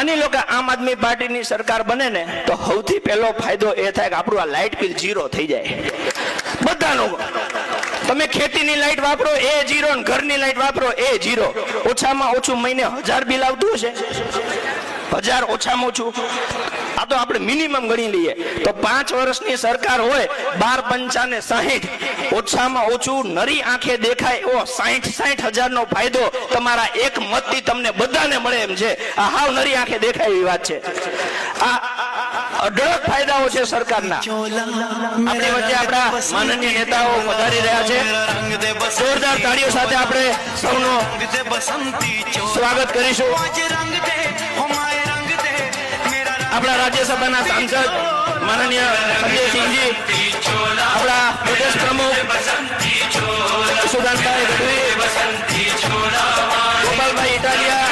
માની લો કે આમ આદમી પાર્ટીની સરકાર બને ને તો સૌથી પહેલો ફાયદો એ થાય કે આપણું આ લાઇટ બિલ 0 થઈ જાય બધાનું। તમે ખેતીની લાઇટ વાપરો એ 0, ઘરની લાઇટ વાપરો એ 0। ઓછામાં ઓછું મહિને 1000 બિલ આવતું હશે, 1000 ઓછામાં ઓછું। આ તો આપણે મિનિમમ ગણી લઈએ તો 5 વર્ષની સરકાર હોય 12 પંચાને 60, ઓછામાં ઓછું નરી આંખે દેખાય એવો 60,000 નો ફાયદો તમારા એક મતથી તમને બધાને મળે એમ છે। આ હાવ નરી આંખે દેખાય એવી વાત છે। આ અઢળક ફાયદાઓ છે સરકારના। આપણી વચ્ચે આપણા માનનીય નેતાઓ વધારી રહ્યા છે। જોરદાર તાળીઓ સાથે આપણે સૌનો સ્વાગત કરીશું। આપણા રાજ્યસભાના સાંસદ માનનીય સંજયસિંહજી, આપણા પ્રદેશ પ્રમુખ સુદાનભાઈ ગઢવી, ગોપાલભાઈ ઇટાલિયા,